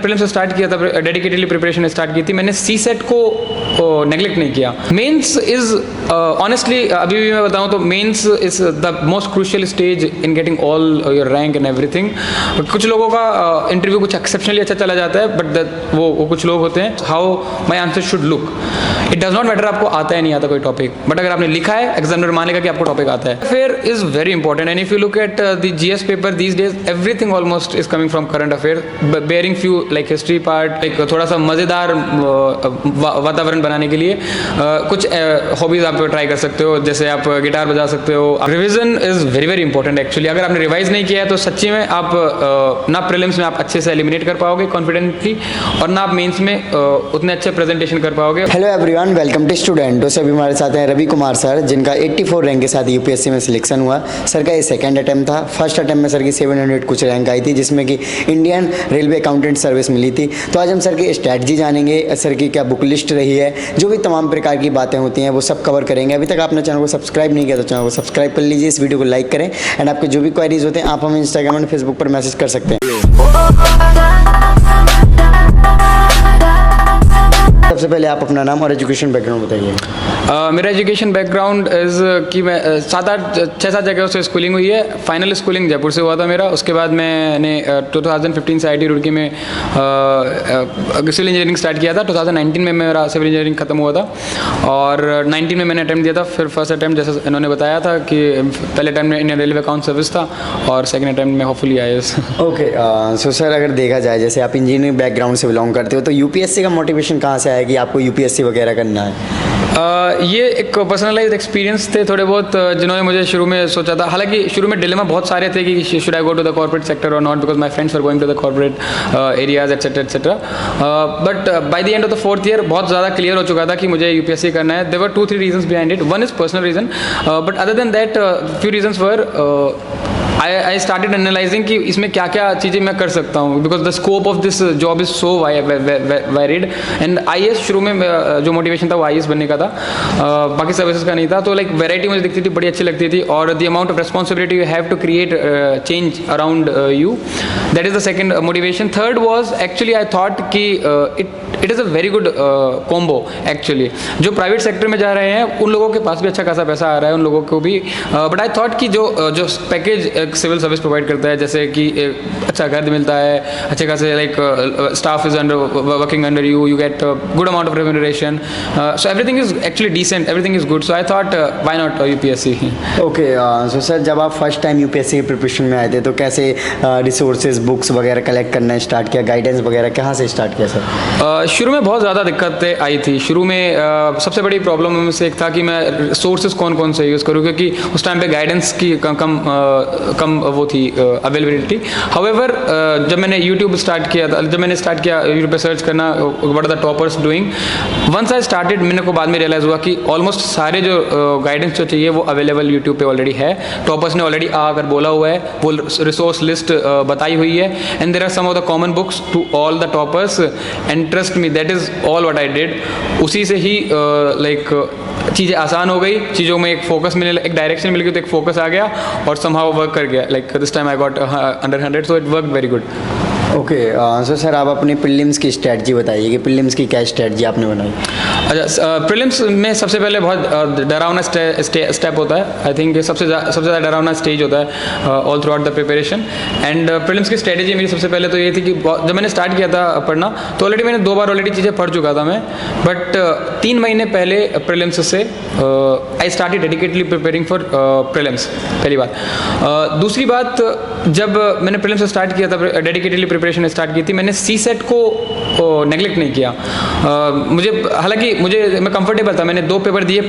Prelims से start किया था, डेडिकेटेडली प्रिपरेशन स्टार्ट की थी, मैंने सी सेट को नेग्लेक्ट नहीं किया। मेंस इज़ ऑनेस्टली अभी भी मैं बताऊं तो mains is the most crucial stage in getting all your rank and everything. कुछ लोगों का इंटरव्यू कुछ एक्सेप्शनली अच्छा चला जाता है, बट वो कुछ लोग होते हैं how my answer should look. It does not matter आपको आता है नहीं आता कोई टॉपिक, बट अगर आपने लिखा है एग्जामिनर मानेगा कि आपको टॉपिक आता है। फिर is very important and if you look at the GS paper these days everything almost is coming from current affair, bearing few like history part, एक थोड़ा सा मज़ेदार वातावरण बनाने के लिए कुछ हॉबीज आप ट्राई कर सकते हो, जैसे आप गिटार बजा सकते हो। Revision is very very important actually. अगर आपने रिवाइज नहीं किया है तो सच्ची में आप ना प्रीलिम्स में आप अच्छे से एलिमिनेट कर पाओगे कॉन्फिडेंटली, और ना आप मेंस में उतने अच्छे प्रेजेंटेशन कर पाओगे। Hello everyone, welcome to student. तो अभी हमारे साथ हैं रवि कुमार सर, जिनका 84 रैंक के साथ यूपीएससी में सिलेक्शन हुआ। सर का ये सेकंड अटैम्प्ट था। फर्स्ट अटैम्प्ट में सर की 700 कुछ रैंक आई थी, जिसमें कि इंडियन रेलवे अकाउंटेंट सर्विस मिली थी। तो आज हम सर की स्ट्रैटेजी जानेंगे, सर की क्या बुक लिस्ट रही है, जो भी तमाम प्रकार की बातें होती हैं वो सब कवर करेंगे। अभी तक आपने चैनल को सब्सक्राइब नहीं किया तो चैनल को सब्सक्राइब कर लीजिए, इस वीडियो को लाइक करें, एंड आपके जो भी क्वेरीज होते हैं आप हमें इंस्टाग्राम एंड फेसबुक पर मैसेज कर सकते हैं। सबसे पहले आप अपना नाम और एजुकेशन बैकग्राउंड बताइए। मेरा एजुकेशन बैकग्राउंड इज़ कि मैं 6-7 जगहों से स्कूलिंग हुई है। फाइनल स्कूलिंग जयपुर से हुआ था मेरा। उसके बाद मैंने 2015 से IIT रुड़की में सिविल इंजीनियरिंग स्टार्ट किया था। 2019 में मेरा सिविल इंजीनियरिंग खत्म हुआ था, और 19 में मैंने अटैम्प्ट दिया था। फिर फर्स्ट अटैम्प्ट जैसा इन्होंने बताया था कि पहले अटैम्प्ट में इंडियन रेलवे अकाउंट सर्विस था, और सेकंड अटैम्प्ट में hopefully IAS। Okay, so sir अगर देखा जाए जैसे आप इंजीनियरिंग बैकग्राउंड से बिलोंग करते हो, तो यूपीएससी का मोटिवेशन कहाँ से आया कि आपको यूपीएससी वगैरह करना है? ये एक पर्सनलाइज एक्सपीरियंस थे थोड़े बहुत, जिन्होंने मुझे शुरू में सोचा था। हालांकि शुरू में डिलेमा बहुत सारे थे कि should I go to the corporate sector और not, because my friends were going to the corporate areas etcetera etcetera. But by the end of the 4th year बहुत ज़्यादा क्लियर हो चुका था कि मुझे यूपीएससी करना है। There were 2-3 reasons behind it. One is personal reason, but other than that few reasons were I started analyzing कि इसमें क्या क्या चीज़ें मैं कर सकता हूँ, because the scope of this job is so wide. And IAS शुरू में जो मोटिवेशन था वो IAS बनने का था, बाकी सर्विसेज का नहीं था। तो लाइक वैरायटी मुझे दिखती थी, बड़ी अच्छी लगती थी, और the amount of responsibility you have to create change around you, that is the second motivation. Third was actually I thought कि it is a very good combo actually. जो प्राइवेट सेक्टर में जा रहे हैं उन लोगों के पास भी अच्छा खासा पैसा आ रहा है, उन लोगों को भी, बट आई थॉट कि जो पैकेज सिविल सर्विस प्रोवाइड करता है, जैसे कि अच्छा घर मिलता है, अच्छे खासे like staff is under working under you, you get good amount of remuneration, so everything is actually decent, everything is good. So I thought why not UPSC. Okay, so sir जब आप फर्स्ट टाइम यूपीएससी की preparation में आए थे तो कैसे resources books वगैरह collect करना स्टार्ट किया, गाइडेंस वगैरह कहाँ से स्टार्ट किया सर? शुरू में बहुत ज़्यादा दिक्कतें आई थी। शुरू में सबसे बड़ी प्रॉब्लम में से एक था कि मैं सोर्सेज कौन कौन से यूज़ करूँ, क्योंकि उस टाइम पे गाइडेंस की कम वो थी अवेलेबिलिटी। हाउएवर जब मैंने यूट्यूब स्टार्ट किया था, जब मैंने स्टार्ट किया यूट्यूब पे सर्च करना what are the toppers doing, once I started, मैंने को बाद में रियलाइज़ हुआ कि ऑलमोस्ट सारे जो गाइडेंस जो चाहिए वो अवेलेबल यूट्यूब पे ऑलरेडी है। टॉपर्स ने ऑलरेडी आकर बोला हुआ है, वो रिसोर्स लिस्ट बताई हुई है, and there are some of the common books to all the toppers, and trust me that is all what I did. उसी से ही लाइक चीज़ें आसान हो गई, चीज़ों में एक फोकस मिलने, एक डायरेक्शन मिल गई, तो एक फोकस आ गया और समहाउ वर्क कर गया। Like this time I got under 100, so it work very good. Okay, so sir आप अपने प्रीलिम्स की स्ट्रैटेजी बताइए कि प्रीलिम्स की क्या स्ट्रैटेजी आपने बनाई? अच्छा, प्रीलिम्स में सबसे पहले बहुत डरावना स्टेप होता है। आई थिंक सबसे ज़्यादा डरावना स्टेज होता है all through out the preparation. And prelims की स्ट्रैटेजी मेरी सबसे पहले तो ये थी कि जब मैंने स्टार्ट किया था पढ़ना, तो ऑलरेडी मैंने 2 बार ऑलरेडी चीज़ें पढ़ चुका था मैं, बट 3 महीने पहले प्रीलिम्स से I started dedicatedly preparing for prelims, पहली बात। दूसरी बात, जब मैंने प्रीलिम्स से स्टार्ट किया था, डेडिकेटली प्रिपरेशन स्टार्ट की थी, मैंने सी सेट को नेग्लेक्ट नहीं किया। मुझे हालांकि मैं कंफर्टेबल था, मैंने 2 पेपर दिए,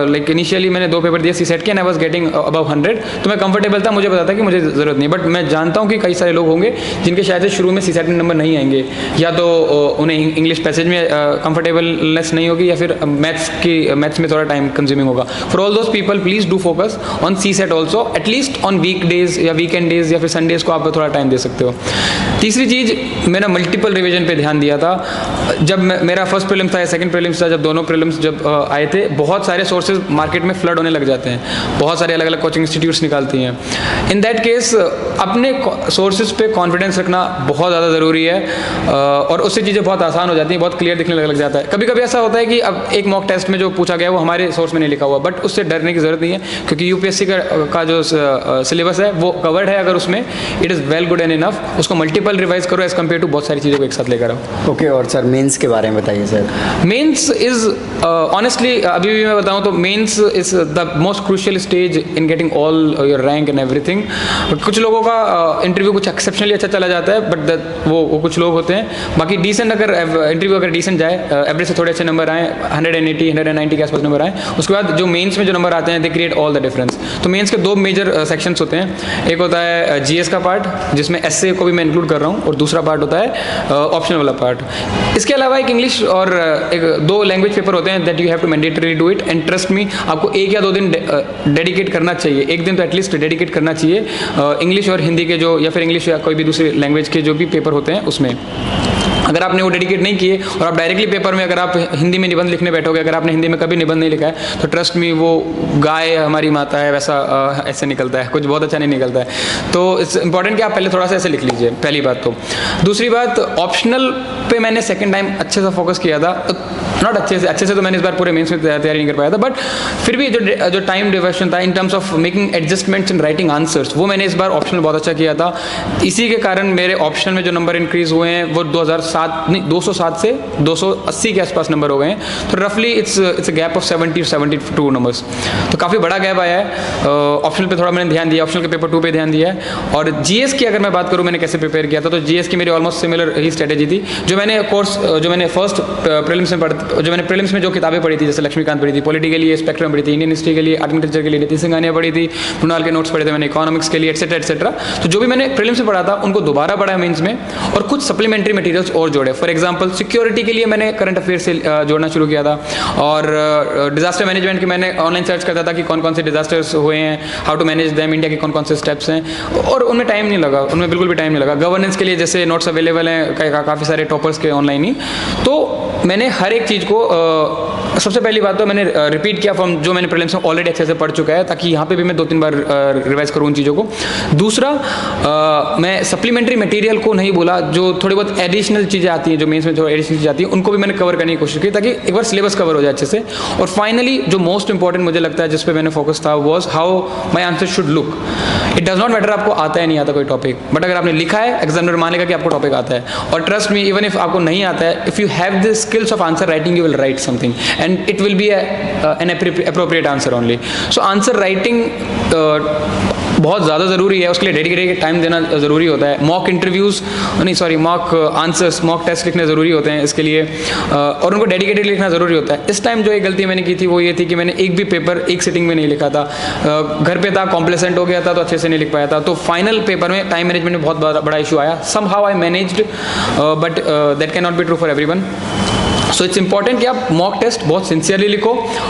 लाइक इनिशियली मैंने 2 पेपर दिए सी सेट के, and I was getting above 100, तो मैं कंफर्टेबल था, मुझे पता था कि मुझे ज़रूरत नहीं। बट मैं जानता हूँ कि कई सारे लोग होंगे जिनके शायद से शुरू में सी सेट में नंबर नहीं आएंगे, या तो उन्हें इंग्लिश पैसेज में कंफर्टेबलनेस नहीं होगी, या फिर मैथ्स में थोड़ा टाइम कंज्यूमिंग होगा। For all those people please do focus on CSAT also, at least on week days या वीकेंड डेज या फिर संडेज को आप थोड़ा टाइम दे सकते हो। तीसरी चीज़ मैंने मल्टीपल रिवीजन पे ध्यान दिया था। जब मेरा फर्स्ट प्रीलिम्स था या सेकंड प्रीलिम्स था, जब दोनों प्रीलिम्स जब आए थे, बहुत सारे सोर्सेज मार्केट में फ्लड होने लग जाते हैं, बहुत सारे अलग अलग कोचिंग इंस्टीट्यूट्स निकालती हैं। इन दैट केस अपने सोर्सेज पे कॉन्फिडेंस रखना बहुत ज़्यादा ज़रूरी है, और उससे चीज़ें बहुत आसान हो जाती हैं, बहुत क्लियर दिखने लग जाता है। कभी कभी ऐसा होता है कि अब एक मॉक टेस्ट में जो पूछा गया वो हमारे सोर्स में नहीं लिखा हुआ, बट उससे डरने की ज़रूरत नहीं है, क्योंकि यूपीएससी का जो सिलेबस है वो कवर्ड है। अगर उसमें it is well good and enough, उसको मल्टीपल रिवाइज करो एज कम्पेयर टू बहुत सारी चीज़ों को एक साथ लेकर आओ। ओके, और सर मेंस के बारे में बताइए सर। मेंस इज़ ऑनेस्टली अभी भी मैं बताऊं तो mains is the most crucial stage in getting all your rank and everything. कुछ लोगों का इंटरव्यू कुछ एक्सेप्शनली अच्छा चला जाता है, बट वो कुछ लोग होते हैं। बाकी डिसेंट अगर इंटरव्यू अगर डिसेंट जाए, एवरेज से थोड़े अच्छे नंबर आए, 180 190 के आसपास नंबर आए, उसके बाद जो मेंस में जो नंबर आते हैं they create all the difference. तो मेंस के दो मेजर सेक्शंस होते हैं। एक होता है जीएस का पार्ट, जिसमें एसए को भी मैं इंक्लूड कर रहा हूँ, और दूसरा पार्ट होता है ऑप्शनल वाला पार्ट। इसके अलावा एक इंग्लिश और एक दो लैंग्वेज पेपर होते हैं that you have to mandatory do it, and trust me, आपको 1 या 2 दिन डेडिकेट करना चाहिए, एक दिन तो एटलीस्ट डेडिकेट करना चाहिए इंग्लिश और हिंदी के जो, या फिर इंग्लिश या कोई भी दूसरी लैंग्वेज के जो भी पेपर होते हैं उसमें। अगर आपने वो डेडिकेट नहीं किए और आप डायरेक्टली पेपर में अगर आप हिंदी में निबंध लिखने बैठोगे, अगर आपने हिंदी में कभी निबंध नहीं लिखा है, तो ट्रस्ट मी वो गाय हमारी माता है वैसा ऐसे निकलता है, कुछ बहुत अच्छा नहीं निकलता है। तो इट्स इंपॉर्टेंट कि आप पहले थोड़ा सा ऐसे लिख लीजिए, पहली बात तो। दूसरी बात, ऑप्शनल पे मैंने सेकंड टाइम अच्छे से फोकस किया था, नॉट अच्छे से तो मैंने इस बार पूरे मेंस में तैयारी नहीं कर पाया था, बट फिर भी जो टाइम डिवर्शन था in terms of making adjustments in writing answers, वो मैंने इस बार ऑप्शनल बहुत अच्छा किया था। इसी के कारण मेरे ऑप्शनल में जो नंबर इंक्रीज हुए हैं वो 207 से 280 के आसपास नंबर हो गए हैं। तो रफली it's a gap of 70 72 numbers, तो काफ़ी बड़ा गैप आया है। ऑप्शनल पे थोड़ा मैंने ध्यान दिया, ऑप्शनल के पेपर 2 पे ध्यान दिया है। और जीएस की अगर मैं बात करूँ मैंने कैसे प्रिपेयर किया था, तो जीएस की मेरी ऑलमोस्ट सिमिलर ही स्ट्रेटेजी थी। जो मैंने कोर्स जो मैंने फर्स्ट प्रीलिम्स में जो मैंने प्रीलिम्स में जो किताबें पढ़ी थी, जैसे लक्ष्मीकांत पढ़ी थी, पॉलिटी के लिए स्पेक्ट्रम पढ़ी थी, इंडियन हिस्ट्री के लिए, आर्किटेक्चर के लिए नीति सिंघानिया पढ़ी थी, मृणाल के नोट्स पढ़े थे मैंने इकोनॉमिक्स के लिए, एटसेट्रा एटसेट्रा। तो जो भी मैंने प्रीलिम्स में पढ़ा था उनको दोबारा पढ़ा मेंस में, और कुछ सप्लीमेंट्री मटेरियल्स और जोड़े। फॉर एग्जांपल सिक्योरिटी के लिए मैंने करंट अफेयर से जोड़ना शुरू किया था, और डिजास्टर मैनेजमेंट के मैंने ऑनलाइन सर्च करता था कि कौन कौन से डिजास्टर्स हुए हैं, how to manage them, India के कौन कौन से स्टेप्स हैं, और उनमें टाइम नहीं लगा, उनमें बिल्कुल भी टाइम नहीं लगा। गवर्नेंस के लिए जैसे नोट्स अवेलेबल हैं काफ़ी सारे टॉपर्स के ऑनलाइन ही, तो मैंने हर एक चीज़ को सबसे पहली बात तो मैंने रिपीट किया फ्रॉम जो मैंने प्रीलिम्स में ऑलरेडी अच्छे से पढ़ चुका है, ताकि यहाँ पे भी मैं 2-3 बार रिवाइज करूँ उन चीज़ों को। दूसरा, मैं सप्लीमेंट्री मटेरियल को नहीं बोला, जो थोड़ी बहुत एडिशनल चीज़ें आती हैं, जो मेंस में जो एडिशनल चीज़ें आती हैं उनको भी मैंने कवर करने की कोशिश की, ताकि एक बार सिलेबस कवर हो जाए अच्छे से। और फाइनली जो मोस्ट इंपॉर्टेंट मुझे लगता है जिस पे मैंने फोकस था was how my answer should look. It does not matter आपको आता है नहीं आता कोई टॉपिक, बट अगर आपने लिखा है एग्जामिनर मानेगा कि आपको टॉपिक आता है। और ट्रस्ट मी, इवन इफ आपको नहीं आता है, if you have the skills of answer writing, you will write something and it will be an appropriate answer only. So answer writing बहुत ज़्यादा ज़रूरी है, उसके लिए डेडिकेटेड टाइम देना ज़रूरी होता है। Mock interviews mock answers, mock test लिखने ज़रूरी होते हैं इसके लिए, और उनको डेडिकेटेड लिखना ज़रूरी होता है। इस टाइम जो एक गलती मैंने की थी वो ये थी कि मैंने एक भी पेपर एक सिटिंग में नहीं लिखा था, घर पे था, कॉम्प्लेसेंट हो गया था, तो अच्छे से नहीं लिख पाया था। तो फाइनल पेपर में टाइम मैनेजमेंट में बहुत बड़ा इशू आया। Somehow I managed, but that can not be true for everyone. So it's important कि आप मॉक टेस्ट बहुत सिंसियरली लिखो,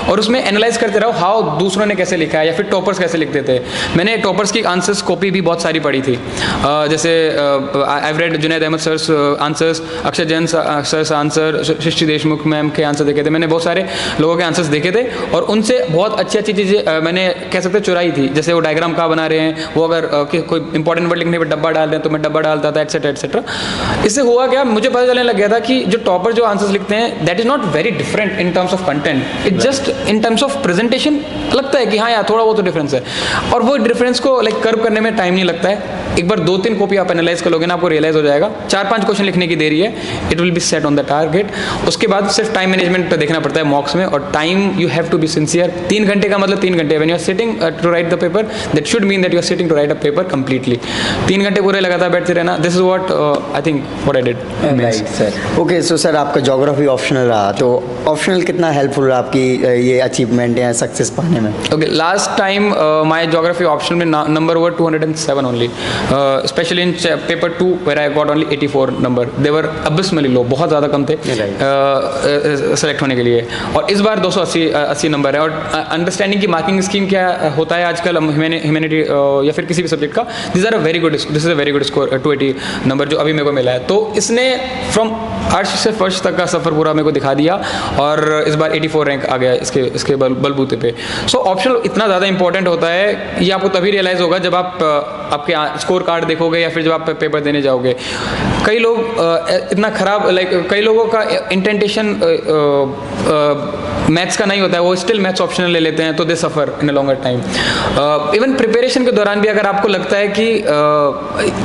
और उसमें एनालाइज करते रहो हाउ दूसरों ने कैसे लिखा है, या फिर टॉपर्स कैसे लिखते थे। मैंने टॉपर्स की आंसर्स कॉपी भी बहुत सारी पढ़ी थी, जैसे I have read Junaid Ahmad sir's answers, Akshay Jain sir's answer, Srishti Deshmukh ma'am के आंसर देखे थे। मैंने बहुत सारे लोगों के आंसर्स देखे थे, और उनसे बहुत अच्छी अच्छी चीज़ें मैंने कह सकते चुराई थी। जैसे वो डायग्राम कहाँ बना रहे हैं, वो अगर कोई इंपॉर्टेंट वर्ड लिखने पर डब्बा डाल रहे हैं तो मैं डब्बा डालता था, एटसेट्रा एटसेट्रा। इससे हुआ क्या, मुझे पता चलने लग गया था कि जो टॉपर जो आंसर्स लिखते हैं that is not very different in terms of content, it just in terms of presentation लगता है कि हाँ यार थोड़ा वो तो डिफरेंस है, और वो डिफरेंस को लाइक कर्व करने में टाइम नहीं लगता है। एक बार 2-3 कॉपी आप एनालाइज कर लोगे ना, आपको रियलाइज हो जाएगा। 4-5 क्वेश्चन लिखने की देरी है, it will be set on the target. उसके बाद सिर्फ टाइम मैनेजमेंट देखना पड़ता है मॉक्स में, और time you have to be sincere. 3 घंटे का मतलब 3 घंटे, when you are sitting to write the paper that should mean that you are sitting to write a paper completely. 3 घंटे पूरे लगातार बैठते रहना, this is what I think what I did. Right sir. Okay, so sir आपका geography optional रहा, तो optional कितना helpful रहा आपकी ये अचीवमेंट या सक्सेस पाने में? Okay, last time my geography optional में number were 207 only, especially in paper 2 where I got only 84 number. They were abysmally low, बहुत ज़्यादा कम थे सेलेक्ट होने के लिए। और इस बार 280 नंबर है। और अंडरस्टैंडिंग की मार्किंग स्कीम क्या होता है आजकल ह्यूमैनिटी या फिर किसी भी सब्जेक्ट का, this is a very good score 280 number जो अभी मेरे को मिला है। तो इसने फ्रॉम अर्श से फर्श तक का सफ़र पूरा मेरे को दिखा दिया और इस बार 84 रैंक आ गया इसके बलबूते पे। सो ऑप्शनल इतना ज़्यादा इंपॉर्टेंट होता है, ये आपको तभी रियलाइज़ होगा जब आप आपके स्कोर कार्ड देखोगे या फिर जब आप पेपर देने जाओगे। कई लोग इतना ख़राब कई लोगों का इंटेंटेशन मैथ्स का नहीं होता है, वो स्टिल मैथ्स ऑप्शनल ले लेते हैं, तो they suffer in a longer time. Even preparation के दौरान भी अगर आपको लगता है कि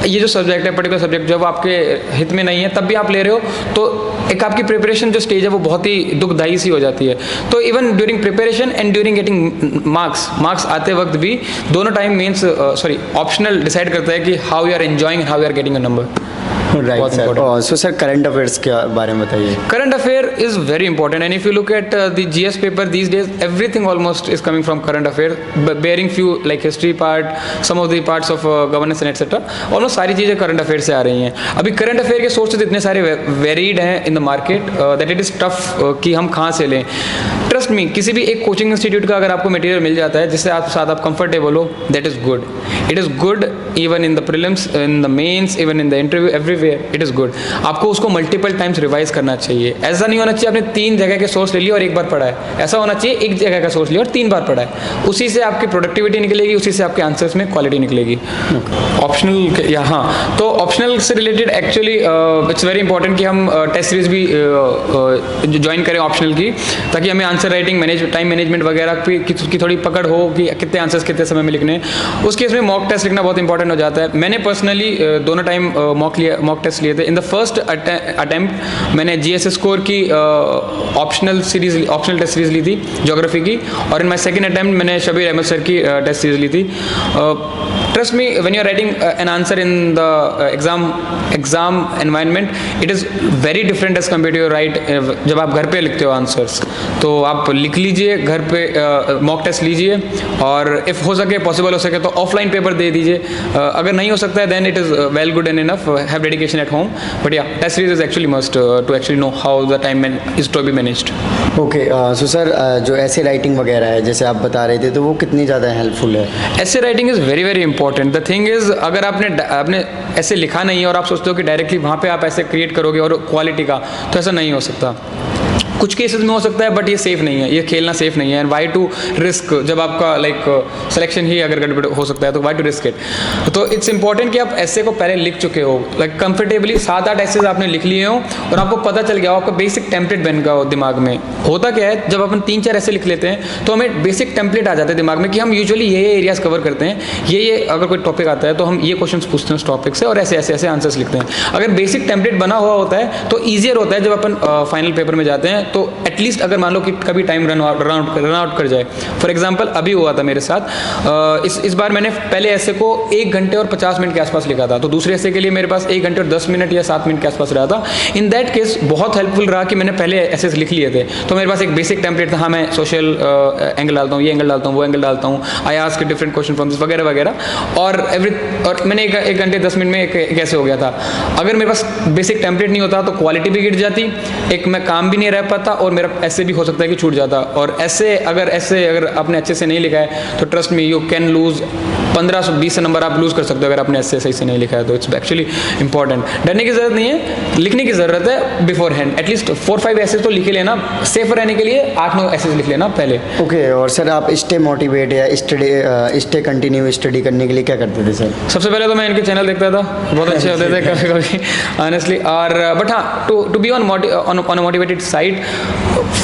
ये जो सब्जेक्ट है पर्टिकुलर सब्जेक्ट जब आपके हित में नहीं है तब भी आप ले रहे हो, तो एक आपकी प्रिपरेशन जो स्टेज है वो बहुत ही दुखदायी सी हो जाती है। तो even during preparation and during getting marks आते वक्त भी दोनों टाइम ऑप्शनल डिसाइड करता है कि how you are enjoying and how you are getting a number. Right sir. So sir current affairs के बारे में बताइए। Current affair is very important, and if you look at the GS paper these days, everything almost is coming from current affair, bearing few like history part, some of the parts of governance and etc. Almost सारी चीज़ें current affair से आ रही हैं। अभी current affair के sources इतने सारे varied हैं in the market that it is tough कि हम कहाँ से लें। ट्रस्ट मी, किसी भी एक कोचिंग इंस्टीट्यूट का अगर आपको मटेरियल मिल जाता है जिससे आप साथ आप कंफर्टेबल हो, that is good. It is good even in the prelims, in the mains, even in the interview, everywhere it is good. आपको उसको मल्टीपल टाइम्स रिवाइज करना चाहिए। ऐसा नहीं होना चाहिए आपने 3 जगह के सोर्स ले लिया और एक बार पढ़ा है, ऐसा होना चाहिए एक जगह का सोर्स लिया और 3 बार पढ़ा है। उसी से आपकी प्रोडक्टिविटी निकलेगी, उसी से आपके आंसर्स में क्वालिटी निकलेगी। ऑप्शनल या हाँ, तो ऑप्शनल से related actually it's very important कि हम टेस्ट सीरीज भी ज्वाइन करें ऑप्शनल की, ताकि हमें आंसर राइटिंग टाइम मैनेजमेंट वगैरह की थोड़ी पकड़ हो कि कितने आंसर्स कितने समय में लिखने हैं। उस केस में मॉक टेस्ट लिखना बहुत इंपॉर्टेंट हो जाता है। मैंने पर्सनली दोनों टाइम मॉक टेस्ट लिए थे। इन द फर्स्ट अटेम्प्ट मैंने GS स्कोर की ऑप्शनल टेस्ट सीरीज ली थी ज्योग्राफी की, और इन माई सेकेंड अटेम्प्ट मैंने शबीर अहमद सर की टेस्ट सीरीज ली थी। Trust me, when you are writing an answer in the exam environment, it is very different as compare to your right जब आप घर पे लिखते हो आंसर्स। तो आप लिख लीजिए घर पे, मॉक टेस्ट लीजिए, और इफ़ हो सके पॉसिबल हो सके तो ऑफलाइन पेपर दे दीजिए। अगर नहीं हो सकता है then it is well good and enough, have dedication at home, but या test series is actually must to actually know how the time is to be managed. Okay, so sir जो ऐसे writing वगैरह है जैसे आप बता रहे थे, तो वो कितनी ज़्यादा हेल्पफुल है? ऐसे writing is very very important. The thing is, अगर आपने ऐसे लिखा नहीं है और आप सोचते हो कि डायरेक्टली वहाँ पे आप ऐसे क्रिएट करोगे और क्वालिटी का, तो ऐसा नहीं हो सकता। कुछ केसेस में हो सकता है बट ये सेफ़ नहीं है, ये खेलना सेफ़ नहीं है। एंड वाई टू रिस्क, जब आपका सिलेक्शन ही अगर गड़बड़ हो सकता है तो वाई टू रिस्क इट। तो इट्स इंपॉर्टेंट कि आप ऐसे को पहले लिख चुके हो, कंफर्टेबली 7-8 ऐसे आपने लिख लिए हो और आपको पता चल गया हो, आपका बेसिक टेम्पलेट बन गया हो दिमाग में। होता क्या है, जब अपन 3-4 ऐसे लिख लेते हैं तो हमें बेसिक टेम्पलेट आ जाते हैं दिमाग में कि हम यूजुअली ये एरियाज कवर करते हैं, ये अगर कोई टॉपिक आता है तो हम ये क्वेश्चन पूछते हैं उस टॉपिक से, और ऐसे आंसर्स लिखते हैं। अगर बेसिक टेम्पलेट बना हुआ होता है तो ईजियर होता है जब अपन फाइनल पेपर में जाते हैं। तो एटलीस्ट अगर मान लो कि कभी टाइम रन आउट कर जाए, फॉर एग्जांपल अभी हुआ था मेरे साथ, इस बार मैंने पहले ऐसे को 1 घंटे और 50 मिनट के आसपास लिखा था, तो दूसरे ऐसे के लिए मेरे पास 1 घंटे और 10 मिनट या 7 मिनट के आसपास रहा था। इन दैट केस बहुत हेल्पफुल रहा कि मैंने पहले ऐसे लिख लिए थे, तो मेरे पास एक बेसिक टेम्पलेट था। हाँ, मैं सोशल एंगल डालता हूँ, ये एंगल डालता हूँ, वो एंगल डालता हूँ, I ask different question from this वगैरह वगैरह, और मैंने 1 घंटे 10 मिनट में कैसे हो गया था। अगर मेरे पास बेसिक टेम्पलेट नहीं होता तो क्वालिटी भी गिर जाती, एक मैं काम भी नहीं रह पाता, और मेरा ऐसे भी हो सकता है कि छूट जाता। और ऐसे अगर आपने अच्छे से नहीं लिखा है तो trust me, you can lose 15-20 number आप लूज कर सकते हो अगर आपने ऐसे सही से नहीं लिखा है। तो इट्स एक्चुअली इंपॉर्टेंट। डरने की जरूरत नहीं है, लिखने की जरूरत है बिफोर हैंड। एटलीस्ट 4-5 ऐसे तो लिख लेना, सेफ रहने के लिए 8-9 ऐसे लिख लेना पहले। ओके, और सर आप स्टे मोटिवेट या स्टे कंटिन्यू स्टडी करने के लिए क्या करते थे सर? सबसे पहले तो मैं इनके चैनल देखता था, बहुत अच्छे होते थे कभी ऑनेस्टली। और बट हाँ, to be on a motivated side,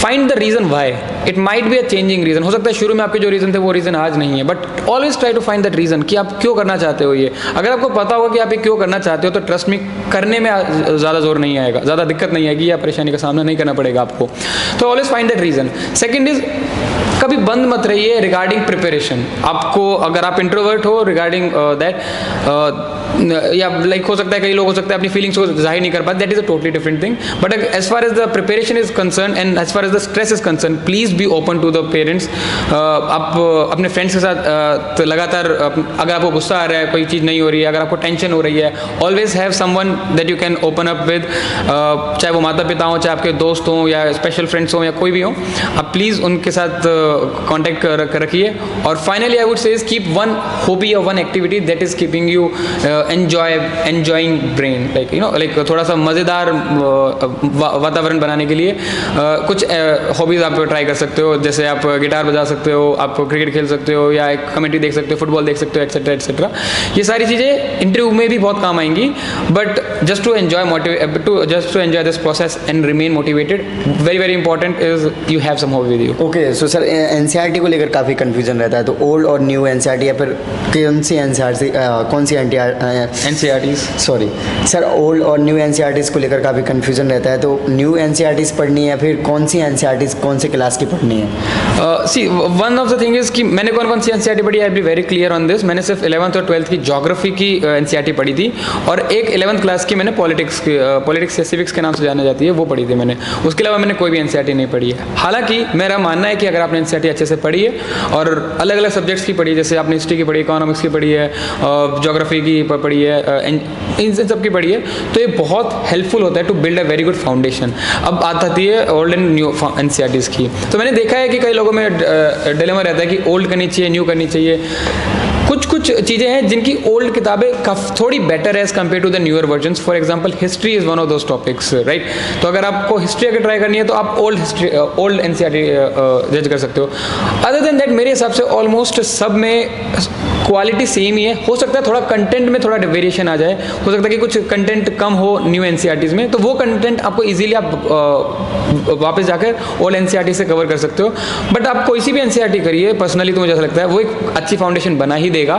find the reason why. It might be a changing reason. हो सकता है शुरू में आपके जो रीज़न थे वो रीज़न आज नहीं है, but always try to find that reason कि आप क्यों करना चाहते हो ये। अगर आपको पता होगा कि आप ये क्यों करना चाहते हो तो ट्रस्ट मी, करने में ज़्यादा जोर नहीं आएगा, ज़्यादा दिक्कत नहीं आएगी या परेशानी का सामना नहीं करना पड़ेगा आपको। तो always find that reason. Second is, कभी बंद मत रहिए रिगार्डिंग प्रिपरेशन। आपको, अगर आप इंट्रोवर्ट हो रिगार्डिंग दैट, या हो सकता है कई लोग हो सकता है अपनी फीलिंग्स को जाहिर नहीं कर पाते, that is a totally different thing. But as far as the preparation motivation is concern and as far as the stress is concern, please be open to the parents. आप अपने फ्रेंड्स के साथ लगातार, अगर आपको गुस्सा आ रहा है, कोई चीज़ नहीं हो रही है, अगर आपको टेंशन हो रही है, always have someone that you can open up with, चाहे वो माता पिता हों, चाहे आपके दोस्त हों, या स्पेशल फ्रेंड्स हों, या कोई भी हो, आप प्लीज़ उनके साथ कॉन्टैक्ट रखिए। और finally I would say keep one hobby और one activity that is keeping you enjoying brain, like you know, like थोड़ा सा मज़ेदार वातावरण बनाने के लिए कुछ हॉबीज़ आप ट्राई कर सकते हो, जैसे आप गिटार बजा सकते हो, आप क्रिकेट खेल सकते हो, या एक कमेंट्री देख सकते हो, फुटबॉल देख सकते हो, एक्सेट्रा एक्सेट्रा। ये सारी चीज़ें इंटरव्यू में भी बहुत काम आएंगी, but just to enjoy this process and remain motivated, very very important is you have some hobby with you. Okay, so sir NCERT को लेकर काफ़ी कंफ्यूजन रहता है, तो ओल्ड और न्यू एनसीईआरटी, या फिर कौन सी एनसीईआरटी, सॉरी सर, ओल्ड और न्यू एनसीईआरटीज़ को लेकर काफ़ी कंफ्यूजन रहता है, तो न्यू एनसीईआरटीज़ पढ़नी है, फिर कौन सी एनसीईआरटीज़ कौन से क्लास की पढ़नी है? See one of the thing is कि मैंने कौन सी एनसीईआरटी पढ़ी, I be very clear on this. मैंने सिर्फ 11th और 12th की ज्योग्राफी की एनसीईआरटी पढ़ी थी, और एक 11th क्लास की मैंने पॉलिटिक्स या सिविक्स के नाम से जाना जाती है, वो पढ़ी थी मैंने। उसके अलावा मैंने कोई भी एनसीईआरटी नहीं पढ़ी है। हालांकि मेरा मानना है कि अगर आपने एनसीईआरटी अच्छे से पढ़ी है और अलग अलग सब्जेक्ट्स की पढ़ी है, जैसे आपने हिस्ट्री की पढ़ी, इकोनॉमिक्स की पढ़ी है, ज्योग्राफी की पढ़ी है, इन सब की पढ़ी है, तो ये बहुत हेल्पफुल होता है to build a very good foundation. अब बात आती है ओल्ड एंड न्यू एनसीईआरटीज़ की, तो मैंने देखा है कि कई लोगों में डिलेमा रहता है कि ओल्ड करनी चाहिए, न्यू करनी चाहिए। कुछ चीज़ें हैं जिनकी ओल्ड किताबें थोड़ी बेटर है as compare to the newer versions. For example history is one of those topics, right? तो अगर आपको हिस्ट्री अगर ट्राई करनी है तो आप ओल्ड एनसीईआरटी जज कर सकते हो। अदर देन दैट मेरे हिसाब से ऑलमोस्ट सब में क्वालिटी सेम ही है। हो सकता है थोड़ा कंटेंट में थोड़ा वेरिएशन आ जाए, हो सकता है कि कुछ कंटेंट कम हो न्यू एनसीईआरटीज़ में, तो वो कंटेंट आपको इजीली आप वापस जाकर ओल्ड एनसीईआरटी से कवर कर सकते हो। बट आप कोई सी भी एनसीईआरटी करिए, पर्सनली तो मुझे ऐसा लगता है वो एक अच्छी फाउंडेशन बना ही देगा,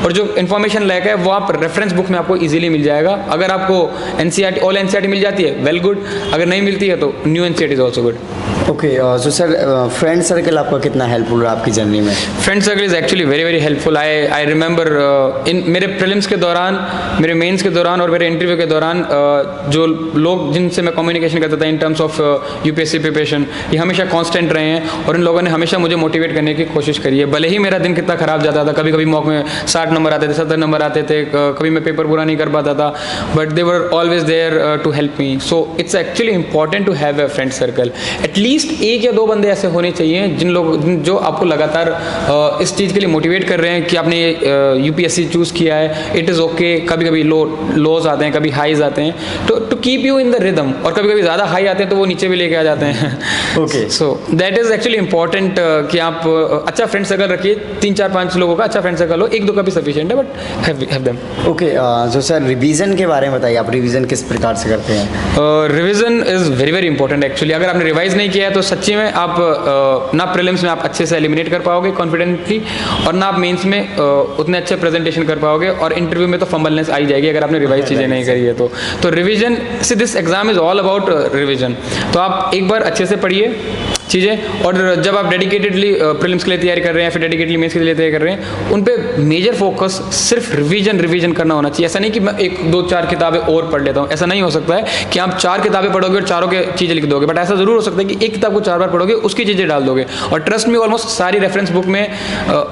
और जो इन्फॉर्मेशन लायक है वो आप रेफरेंस बुक में आपको इजीली मिल जाएगा। अगर आपको एनसीईआरटी ओल्ड एनसीईआरटी मिल जाती है, वेल गुड, अगर नहीं मिलती है तो new NCERT is also good. Okay, so sir friend circle आपका कितना हेल्पफुल रहा आपकी जर्नी में? Friend circle is actually very very helpful. I remember in मेरे प्रीलिम्स के दौरान, मेरे मेंस के दौरान और मेरे इंटरव्यू के दौरान जो लोग जिनसे मैं कम्युनिकेशन करता था in terms of UPSC preparation, ये हमेशा कांस्टेंट रहे हैं, और इन लोगों ने हमेशा मुझे मोटिवेट करने की कोशिश करी है। भले ही मेरा दिन कितना ख़राब जाता था, कभी कभी मॉक में 60 नंबर आते थे, 70 नंबर आते थे, कभी मैं पेपर पूरा नहीं कर पाता था, but they were always there to help me. So it's actually important to have a friend circle. At least एक या दो बंदे ऐसे होने चाहिए जो आपको लगातार इस चीज़ के लिए मोटिवेट कर रहे हैं कि आपने यूपीएससी चूज़ किया है, इट इज़ ओके। कभी कभी लोज आते हैं, कभी हाईज आते हैं, तो to keep you in the rhythm, और कभी कभी ज़्यादा हाई आते हैं तो वो नीचे भी लेके आ जाते हैं। Okay, so that is actually important कि आप अच्छा फ्रेंड सर्कल रखिए, 3 4 5 लोगों का अच्छा फ्रेंड सर्कल हो, 1 2 का भी सफिशिएंट है, बट हैव देम। ओके, जो सर रिवीजन के बारे में बताइए, आप रिवीजन किस प्रकार से करते हैं? Revision is very very important actually. अगर आपने रिवाइज नहीं किया है तो सच्ची में आप ना प्रीलिम्स में आप अच्छे से एलिमिनेट कर पाओगे कॉन्फिडेंटली, और ना आप मेंस में उतने अच्छे प्रेजेंटेशन कर पाओगे, और इंटरव्यू में तो फंबलनेस आ ही जाएगी अगर आपने रिवाइज चीज़ें नहीं करी है तो रिवीजन से this exam is all about revision. तो आप एक बार अच्छे से पढ़िए चीज़ें, और जब आप डेडिकेटेडली प्रीलिम्स के लिए तैयारी कर रहे हैं, फिर डेडिकेटली मेंस के लिए तैयारी कर रहे हैं, उन पे मेजर फोकस सिर्फ रिवीजन करना होना चाहिए। ऐसा नहीं कि मैं 1 2 4 किताबें और पढ़ लेता हूँ, ऐसा नहीं हो सकता है कि आप 4 किताबें पढ़ोगे और चारों के चीज़ें लिख दोगे, बट ऐसा ज़रूर हो सकता है कि एक किताब को 4 बार पढ़ोगे, उसकी चीज़ें डाल दोगे। और ट्रस्ट में ऑलमोस्ट सारी रेफरेंस बुक में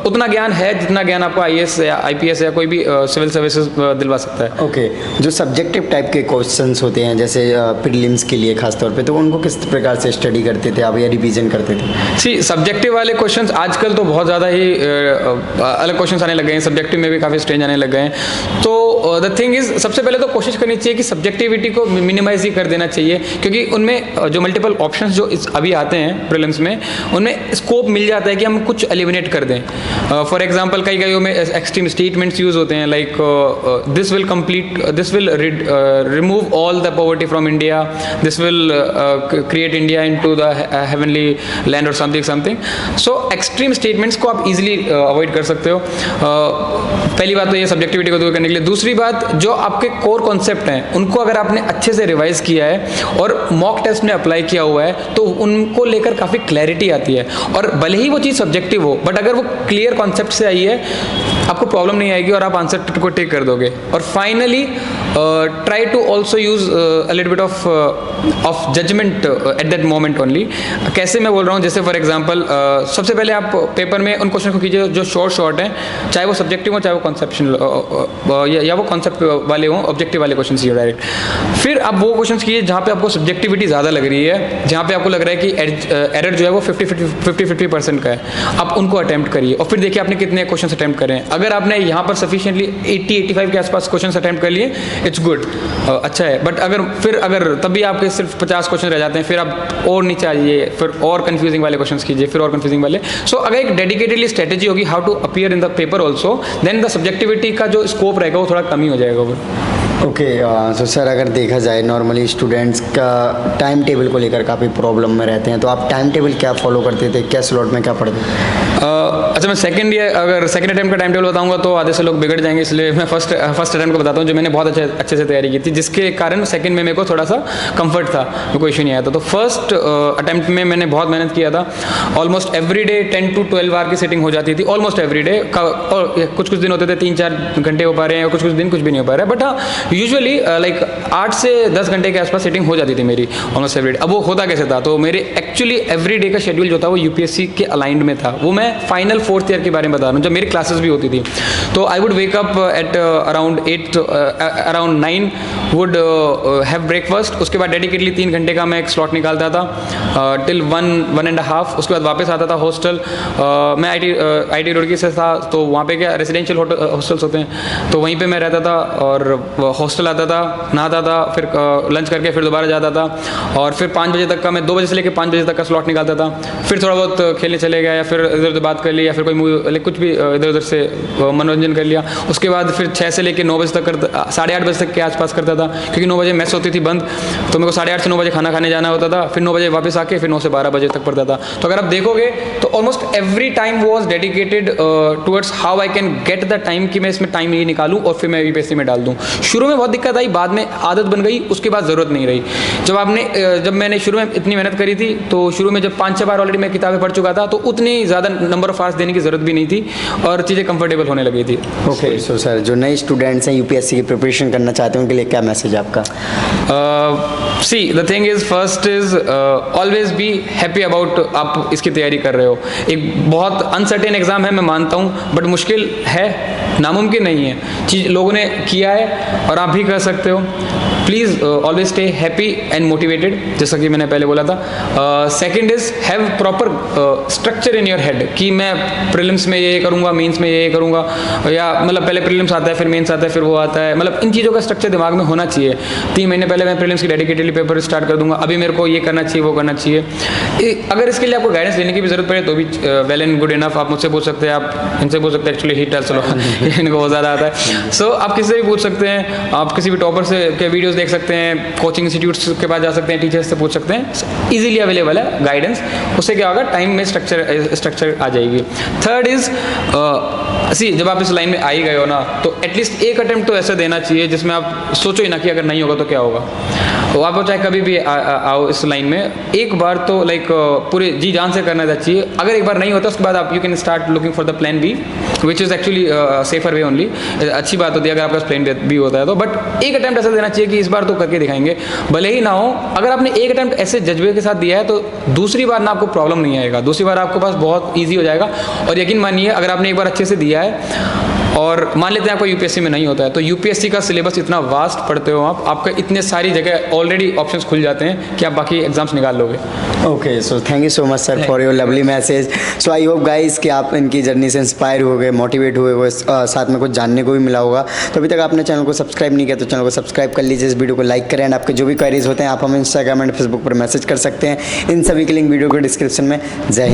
उतना ज्ञान है जितना ज्ञान आपको IAS या IPS या कोई भी सिविल सर्विसेज दिलवा सकता है। ओके, जो सब्जेक्टिव टाइप के क्वेश्चंस होते हैं जैसे प्रीलिम्स के लिए खासतौर पे, तो उनको किस प्रकार से स्टडी करते थे आप या रिवीजन करते थे? सी सब्जेक्टिव वाले क्वेश्चंस आजकल तो बहुत ज़्यादा ही अलग क्वेश्चंस आने लग गए हैं, सब्जेक्टिव में भी काफ़ी स्ट्रेंज आने लग गए हैं। तो द थिंग इज़ सबसे पहले तो कोशिश करनी चाहिए कि सब्जेक्टिविटी को मिनिमाइज ही कर देना चाहिए, क्योंकि उनमें जो मल्टीपल ऑप्शंस जो अभी आते हैं प्रीलिम्स में, उनमें स्कोप मिल जाता है कि हम कुछ एलिमिनेट कर दें। फॉर एग्जांपल कई में एक्सट्रीम स्टेटमेंट्स यूज़ होते हैं, like this will remove all the poverty from India, this will create India into the heavenly land और समथिंग। सो एक्सट्रीम स्टेटमेंट्स को आप इजीली अवॉइड कर सकते हो। पहली बात तो ये सब्जेक्टिविटी को दूर करने के लिए। दूसरी बात, जो आपके कोर कॉन्सेप्ट हैं उनको अगर आपने अच्छे से रिवाइज किया है और मॉक टेस्ट में अप्लाई किया हुआ है तो उनको लेकर काफ़ी क्लैरिटी आती है। और भले ही वो चीज़ सब्जेक्टिव हो, बट अगर वो क्लियर कॉन्सेप्ट से आई है, आपको प्रॉब्लम नहीं आएगी और आप आंसर को टेक कर दोगे। और finally try to also use a little bit of judgement at that moment only. कैसे मैं बोल रहा हूँ, जैसे फॉर एग्जाम्पल सबसे पहले आप पेपर में उन क्वेश्चन को कीजिए जो शॉर्ट हैं, चाहे वो सब्जेक्टिव हो चाहे वो कॉन्सेप्शनल या वो कॉन्सेप्ट वाले हों, ऑब्जेक्टिव वाले क्वेश्चन कीजिए डायरेक्ट। फिर आप वो क्वेश्चन कीजिए जहाँ पे आपको सब्जेक्टिविटी ज़्यादा लग रही है, जहाँ पे आपको लग रहा है कि एरर जो है वो 50% का है, आप उनको अटैम्प्ट करिए और फिर देखिए आपने कितने क्वेश्चन अटैम्प्ट करें। अगर आपने यहाँ पर सफिशिएंटली 80-85 के आसपास क्वेश्चन अटैम्प्ट कर लिए, इट्स गुड, अच्छा है। बट अगर तब भी आपके सिर्फ 50 क्वेश्चन रह जाते हैं, फिर आप और नीचे आ जाइए, फिर और कंफ्यूजिंग वाले क्वेश्चन कीजिए, फिर और कंफ्यूजिंग वाले। सो अगर एक डेडिकेटेडली स्ट्रेटेजी होगी how to appear in the paper also, then the subjectivity का जो स्कोप रहेगा वो थोड़ा कम ही हो जाएगा वो। ओके, सो सर अगर देखा जाए नॉर्मली स्टूडेंट्स का टाइम टेबल को लेकर काफ़ी प्रॉब्लम में रहते हैं, तो आप टाइम टेबल क्या फॉलो करते थे, क्या स्लॉट में क्या पढ़ते थे? अच्छा, मैं सेकंड अटैम्प्ट का टाइम टेबल बताऊंगा तो आधे से लोग बिगड़ जाएंगे, इसलिए मैं फर्स्ट अटैम्प्ट को बताता हूँ जो मैंने बहुत अच्छे से तैयारी की थी, जिसके कारण सेकंड में मेरे को थोड़ा सा कंफर्ट था, कोई इशू नहीं आया था। तो फर्स्ट अटैम्प्ट में मैंने बहुत मेहनत किया था। Almost every day 10 to 12 hour की सेटिंग हो जाती थी, ऑलमोस्ट एवरी डे। और कुछ दिन होते थे 3-4 घंटे हो पा रहे हैं, और कुछ दिन कुछ भी नहीं हो पा रहा है। बट हाँ, यूजुअली लाइक 8 से 10 घंटे के आसपास सेटिंग हो जाती थी मेरी ऑलमोस्ट एवरी डे। अब वो होता कैसे था, तो मेरे एक्चुअली एवरी डे का शेड्यूल जो था वो यूपीएससी के अलाइंड में था। वो मैं फाइनल 4th ईयर के बारे में बता रहा हूँ, जब मेरी क्लासेस भी होती थी। तो I would wake up at around 9, would have breakfast, उसके बाद डेडिकेटली 3 घंटे का मैं एक स्लॉट निकालता था टिल 1-1.5। उसके बाद वापस आता था हॉस्टल। मैं आई टी रुड़की से था, तो वहाँ पे क्या रेजिडेंशियल हॉस्टल्स होते हैं, तो वहीं पे मैं रहता था और हॉस्टल आता था, नहाता था, फिर लंच करके फिर दोबारा जाता था। और फिर 5 बजे तक का, मैं 2 बजे से लेकर 5 बजे तक का स्लॉट निकालता था। फिर थोड़ा बहुत खेलने चले गया, या फिर इधर उधर बात कर ली, या फिर कोई मूवी, कुछ भी इधर उधर से मनोरंजन कर लिया। उसके बाद फिर 6 से लेकर 9 बजे तक 8:30 बजे तक के आसपास करता था, क्योंकि 9 बजे मैस होती थी बंद, तो मेरे को 8:30 से 9 बजे खाना खाने जाना होता था। फिर 9 बजे वापस आके फिर 9 से 12 बजे तक पढ़ता था। तो अगर आप देखोगे तो almost every time was dedicated towards how I can get the time, कि मैं इसमें टाइम ये निकालूँ और फिर मैं यूपीएससी में डाल दूँ। शुरू में बहुत दिक्कत आई, बाद में आदत बन गई, उसके बाद ज़रूरत नहीं रही। जब मैंने शुरू में इतनी मेहनत करी थी, तो शुरू में जब 5-6 बार ऑलरेडी मैं किताबें पढ़ चुका था, तो उतनी ज़्यादा नंबर ऑफ आवर्स देने की ज़रूरत भी नहीं थी और चीज़ें कंफर्टेबल होने लगी थी। ओके, सो सर जो नए स्टूडेंट्स हैं यूपीएससी की प्रिपरेशन करना चाहते हैं उनके लिए क्या मैसेज है आपका? See the thing is, first is always be happy about आप इसकी तैयारी कर रहे हो। एक बहुत अनसर्टेन एग्ज़ाम है, मैं मानता हूँ, बट मुश्किल है, नामुमकिन नहीं है। चीज़ लोगों ने किया है और आप भी कर सकते हो। Please always stay happy and motivated, जैसा कि मैंने पहले बोला था। Second is have proper structure in your head, कि मैं प्रीलिम्स में ये करूँगा, मेंस में ये करूँगा, या मतलब पहले प्रीलिम्स आता है, फिर मेंस आता है, फिर वो आता है। मतलब इन चीज़ों का स्ट्रक्चर दिमाग में होना चाहिए। 3 महीने पहले मैं प्रीलिम्स की डेडिकेटेडली पेपर स्टार्ट कर दूंगा, अभी मेरे को ये करना चाहिए, वो करना चाहिए। अगर इसके लिए आपको गाइडेंस लेने की भी जरूरत पड़े तो भी वेल एंड गुड इनफ, आप मुझसे पूछ सकते हैं, आप इनसे पूछ सकते हैं। एक्चुअली ही टेल्स इनको बहुत ज़्यादा आता है। सो आप किसी से भी पूछ सकते हैं, आप किसी भी टॉपर से के वीडियोस देख सकते हैं, कोचिंग इंस्टीट्यूट्स के पास जा सकते हैं, टीचर्स से पूछ सकते हैं। इजीली अवेलेबल है गाइडेंस, उससे क्या होगा, टाइम में स्ट्रक्चर आ जाएगी। थर्ड इज़ जब आप इस लाइन में आ ही गए हो ना, तो एटलीस्ट एक अटेम्प्ट तो ऐसा देना चाहिए जिसमें आप सोचो ही ना कि अगर नहीं होगा तो क्या होगा। तो आप चाहे कभी भी आओ इस लाइन में, एक बार तो लाइक पूरे जी जान से करना चाहिए। अगर एक बार नहीं होता उसके बाद आप you can start looking for the plan B, which is actually safer way only. अच्छी बात होती है अगर आपका प्लान बी होता है तो, बट एक अटैम्प्ट ऐसा देना चाहिए कि इस बार तो करके दिखाएंगे, भले ही ना हो। अगर आपने एक अटैम्प्ट ऐसे जज्बे के साथ दिया है तो दूसरी बार ना आपको प्रॉब्लम नहीं आएगा, दूसरी बार आपके पास बहुत ईजी हो जाएगा। और यकीन मानिए, अगर आपने एक बार अच्छे से दिया है और मान लेते हैं आपको यूपीएससी में नहीं होता है, तो यूपीएससी का सिलेबस इतना वास्ट पढ़ते हो आप, आपका इतने सारी जगह ऑलरेडी ऑप्शंस खुल जाते हैं कि आप बाकी एग्जाम्स निकाल लोगे। Okay, so thank you so much sir for your lovely message. So I hope guys कि आप इनकी जर्नी से इंस्पायर हो गए, मोटिवेट हुए हो, साथ में कुछ जानने को भी मिला होगा। तो अभी तक आपने चैनल को सब्सक्राइब नहीं किया तो चैनल को सब्सक्राइब कर लीजिए, इस वीडियो को लाइक करें, एंड आपके जो भी क्वेरीज होते हैं आप हमें इंस्टाग्राम एंड फेसबुक पर मैसेज कर सकते हैं। इन सभी के लिंक वीडियो के डिस्क्रिप्शन में। जय हिंद।